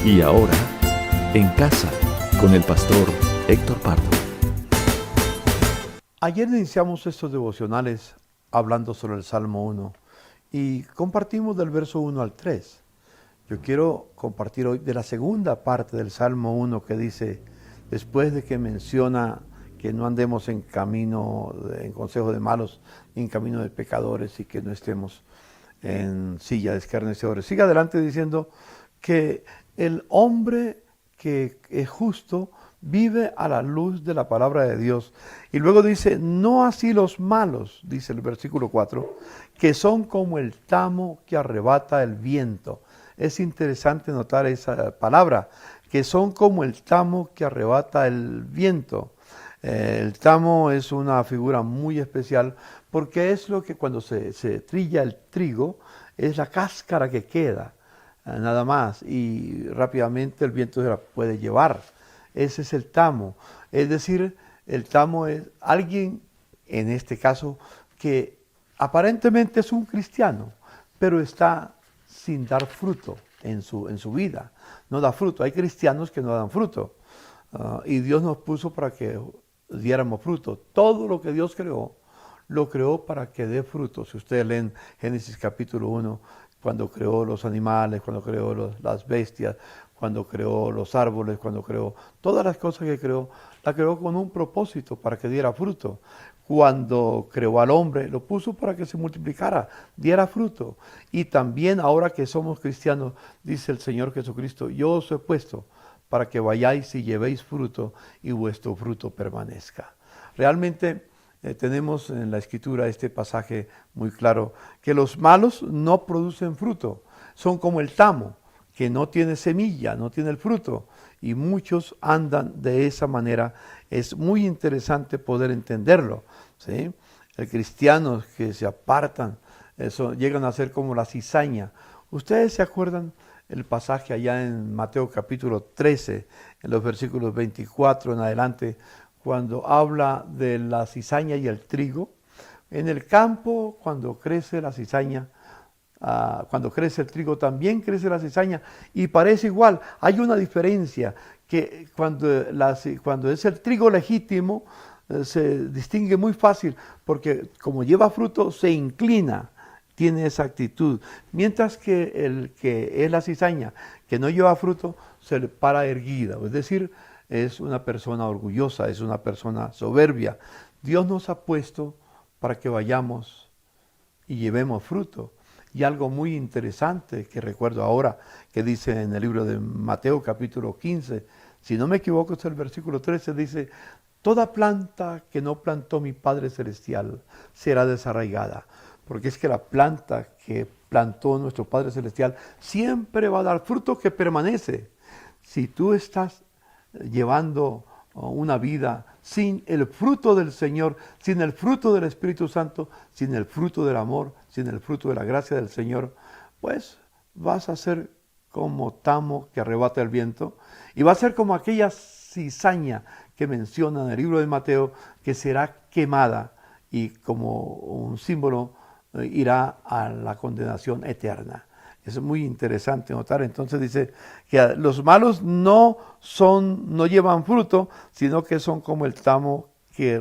Y ahora, en casa, con el pastor Héctor Pardo. Ayer iniciamos estos devocionales hablando sobre el Salmo 1 y compartimos del verso 1 al 3. Yo quiero compartir hoy de la segunda parte del Salmo 1 que dice, después de que menciona que no andemos en camino, en consejo de malos, ni en camino de pecadores y que no estemos en silla de escarnecedores. Sigue adelante diciendo que el hombre que es justo vive a la luz de la palabra de Dios. Y luego dice, no así los malos, dice el versículo 4, que son como el tamo que arrebata el viento. Es interesante notar esa palabra, que son como el tamo que arrebata el viento. El tamo es una figura muy especial porque es lo que cuando se trilla el trigo, es la cáscara que queda, nada más, y rápidamente el viento se la puede llevar. Ese es el tamo. Es decir, el tamo es alguien, en este caso, que aparentemente es un cristiano, pero está sin dar fruto en su vida. No da fruto. Hay cristianos que no dan fruto. Y Dios nos puso para que diéramos fruto. Todo lo que Dios creó, lo creó para que dé fruto. Si ustedes leen Génesis capítulo 1, cuando creó los animales, cuando creó las bestias, cuando creó los árboles, cuando creó todas las cosas que creó, la creó con un propósito para que diera fruto. Cuando creó al hombre, lo puso para que se multiplicara, diera fruto. Y también ahora que somos cristianos, dice el Señor Jesucristo, yo os he puesto para que vayáis y llevéis fruto y vuestro fruto permanezca. Realmente tenemos en la Escritura este pasaje muy claro, que los malos no producen fruto, son como el tamo, que no tiene semilla, no tiene el fruto, y muchos andan de esa manera. Es muy interesante poder entenderlo, ¿sí? El cristianos que se apartan, eso, llegan a ser como la cizaña. ¿Ustedes se acuerdan el pasaje allá en Mateo capítulo 13, en los versículos 24 en adelante, cuando habla de la cizaña y el trigo? En el campo, cuando crece la cizaña, cuando crece el trigo, también crece la cizaña y parece igual. Hay una diferencia, que cuando es el trigo legítimo, se distingue muy fácil, porque como lleva fruto, se inclina, tiene esa actitud. Mientras que el que es la cizaña, que no lleva fruto, se le para erguida, es decir, es una persona orgullosa, es una persona soberbia. Dios nos ha puesto para que vayamos y llevemos fruto. Y algo muy interesante que recuerdo ahora, que dice en el libro de Mateo capítulo 15, si no me equivoco es el versículo 13, dice, toda planta que no plantó mi Padre Celestial será desarraigada. Porque es que la planta que plantó nuestro Padre Celestial siempre va a dar fruto que permanece. Si tú estás llevando una vida sin el fruto del Señor, sin el fruto del Espíritu Santo, sin el fruto del amor, sin el fruto de la gracia del Señor, pues vas a ser como tamo que arrebata el viento, y va a ser como aquella cizaña que menciona en el libro de Mateo, que será quemada y como un símbolo irá a la condenación eterna. Es muy interesante notar. Entonces dice que los malos no llevan fruto, sino que son como el tamo que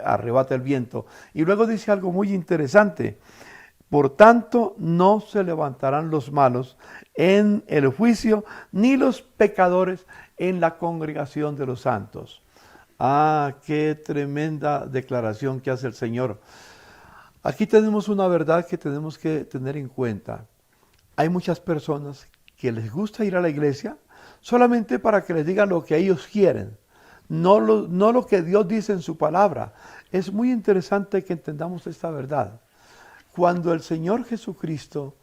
arrebata el viento. Y luego dice algo muy interesante. Por tanto, no se levantarán los malos en el juicio, ni los pecadores en la congregación de los santos. Ah, qué tremenda declaración que hace el Señor. Aquí tenemos una verdad que tenemos que tener en cuenta. Hay muchas personas que les gusta ir a la iglesia solamente para que les digan lo que ellos quieren, no lo que Dios dice en su palabra. Es muy interesante que entendamos esta verdad. Cuando el Señor Jesucristo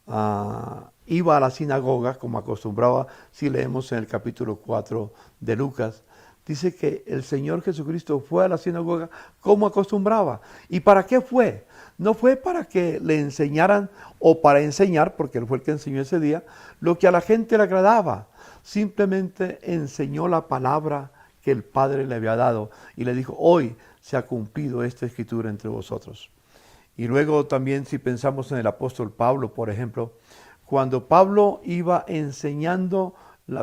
iba a la sinagoga, como acostumbraba, si leemos en el capítulo 4 de Lucas, dice que el Señor Jesucristo fue a la sinagoga como acostumbraba. ¿Y para qué fue? No fue para que le enseñaran o para enseñar, porque él fue el que enseñó ese día, lo que a la gente le agradaba. Simplemente enseñó la palabra que el Padre le había dado y le dijo, hoy se ha cumplido esta escritura entre vosotros. Y luego también si pensamos en el apóstol Pablo, por ejemplo, cuando Pablo iba enseñando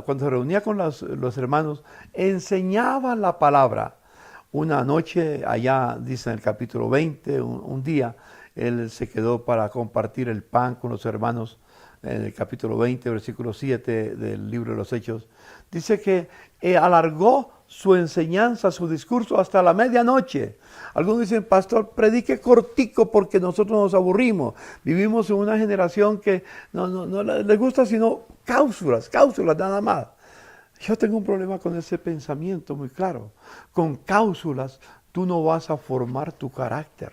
cuando se reunía con los hermanos, enseñaba la palabra. Una noche, allá dice en el capítulo 20, un día, él se quedó para compartir el pan con los hermanos. En el capítulo 20, versículo 7 del libro de los Hechos, dice que alargó su enseñanza, su discurso hasta la medianoche. Algunos dicen, pastor, predique cortico porque nosotros nos aburrimos. Vivimos en una generación que no les gusta sino cápsulas nada más. Yo tengo un problema con ese pensamiento muy claro. Con cápsulas tú no vas a formar tu carácter,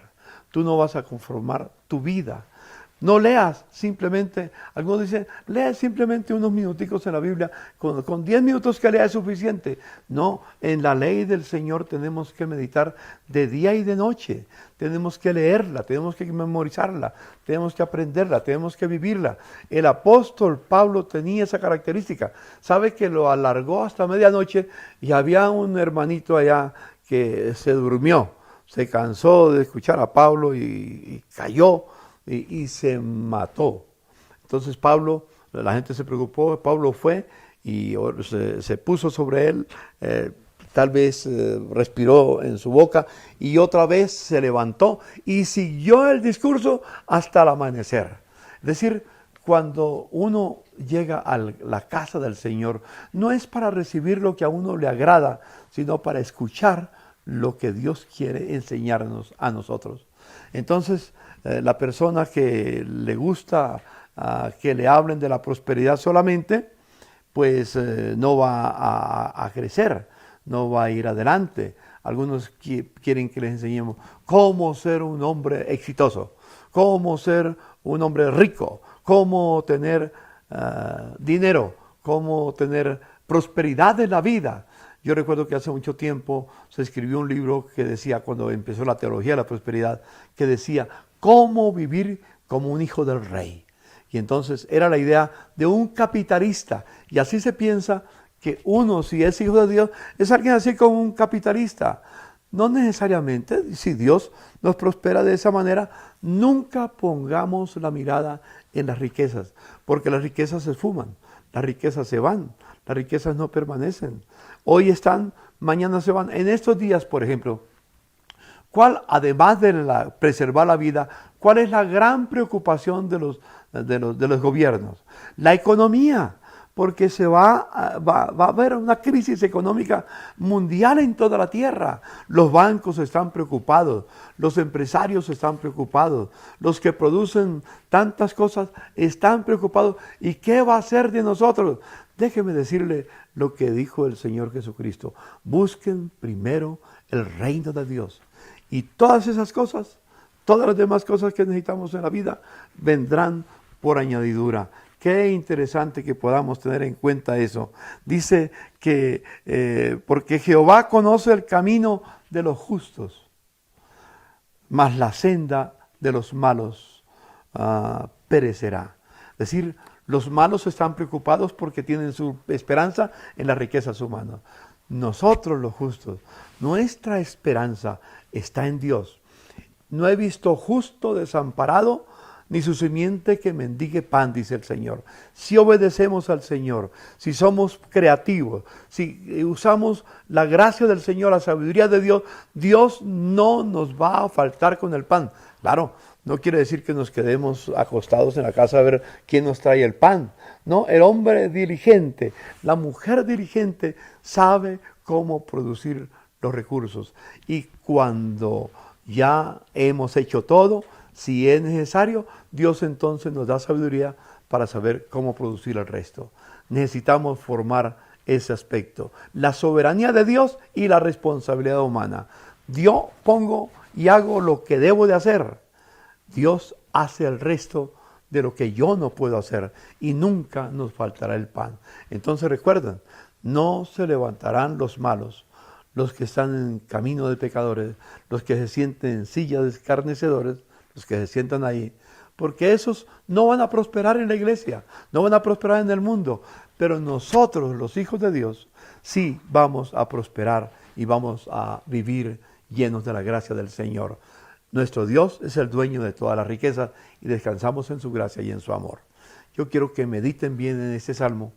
tú no vas a conformar tu vida. No leas simplemente, algunos dicen, lea simplemente unos minuticos en la Biblia, con 10 minutos que lea es suficiente. No, en la ley del Señor tenemos que meditar de día y de noche, tenemos que leerla, tenemos que memorizarla, tenemos que aprenderla, tenemos que vivirla. El apóstol Pablo tenía esa característica, sabe que lo alargó hasta medianoche y había un hermanito allá que se durmió, se cansó de escuchar a Pablo y cayó. Y se mató. Entonces Pablo, la gente se preocupó, Pablo fue y se puso sobre él, tal vez respiró en su boca y otra vez se levantó y siguió el discurso hasta el amanecer. Es decir, cuando uno llega a la casa del Señor, no es para recibir lo que a uno le agrada, sino para escuchar lo que Dios quiere enseñarnos a nosotros. Entonces, la persona que le gusta que le hablen de la prosperidad solamente, pues no va a crecer, no va a ir adelante. Algunos quieren que les enseñemos cómo ser un hombre exitoso, cómo ser un hombre rico, cómo tener dinero, cómo tener prosperidad en la vida. Yo recuerdo que hace mucho tiempo se escribió un libro que decía, cuando empezó la teología de la prosperidad, que decía, cómo vivir como un hijo del rey. Y entonces era la idea de un capitalista. Y así se piensa que uno, si es hijo de Dios, es alguien así como un capitalista. No necesariamente, si Dios nos prospera de esa manera, nunca pongamos la mirada en las riquezas, porque las riquezas se esfuman, las riquezas se van, las riquezas no permanecen. Hoy están, mañana se van. En estos días, por ejemplo, ¿cuál, además de preservar la vida, cuál es la gran preocupación de los gobiernos? La economía, porque va a haber una crisis económica mundial en toda la tierra. Los bancos están preocupados, los empresarios están preocupados, los que producen tantas cosas están preocupados. ¿Y qué va a hacer de nosotros? Déjeme decirle lo que dijo el Señor Jesucristo. Busquen primero el reino de Dios. Y todas esas cosas, todas las demás cosas que necesitamos en la vida, vendrán por añadidura. Qué interesante que podamos tener en cuenta eso. Dice que porque Jehová conoce el camino de los justos, mas la senda de los malos perecerá. Es decir, los malos están preocupados porque tienen su esperanza en las riquezas humanas. Nosotros los justos, nuestra esperanza está en Dios. No he visto justo desamparado, ni su simiente que mendigue pan, dice el Señor. Si obedecemos al Señor, si somos creativos, si usamos la gracia del Señor, la sabiduría de Dios, Dios no nos va a faltar con el pan. Claro, no quiere decir que nos quedemos acostados en la casa a ver quién nos trae el pan. No, el hombre diligente, la mujer diligente sabe cómo producir los recursos. Y cuando ya hemos hecho todo, si es necesario, Dios entonces nos da sabiduría para saber cómo producir el resto. Necesitamos formar ese aspecto. La soberanía de Dios y la responsabilidad humana. Yo pongo y hago lo que debo de hacer. Dios hace el resto de lo que yo no puedo hacer y nunca nos faltará el pan. Entonces recuerden, no se levantarán los malos, los que están en camino de pecadores, los que se sienten en sillas de escarnecedores, los que se sientan ahí, porque esos no van a prosperar en la iglesia, no van a prosperar en el mundo, pero nosotros, los hijos de Dios, sí vamos a prosperar y vamos a vivir llenos de la gracia del Señor. Nuestro Dios es el dueño de toda la riqueza y descansamos en su gracia y en su amor. Yo quiero que mediten bien en este salmo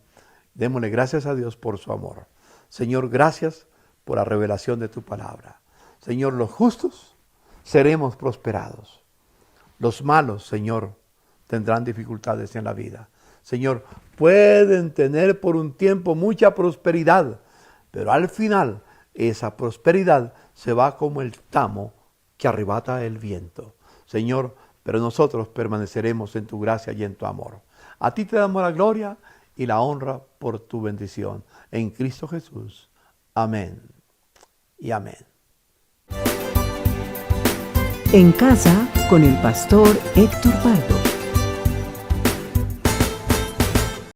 Démosle gracias a Dios por su amor. Señor, gracias por la revelación de tu palabra. Señor, los justos seremos prosperados. Los malos, Señor, tendrán dificultades en la vida. Señor, pueden tener por un tiempo mucha prosperidad, pero al final esa prosperidad se va como el tamo que arrebata el viento. Señor, pero nosotros permaneceremos en tu gracia y en tu amor. A ti te damos la gloria y la honra por tu bendición. En Cristo Jesús. Amén y amén. En casa con el pastor Héctor Pardo.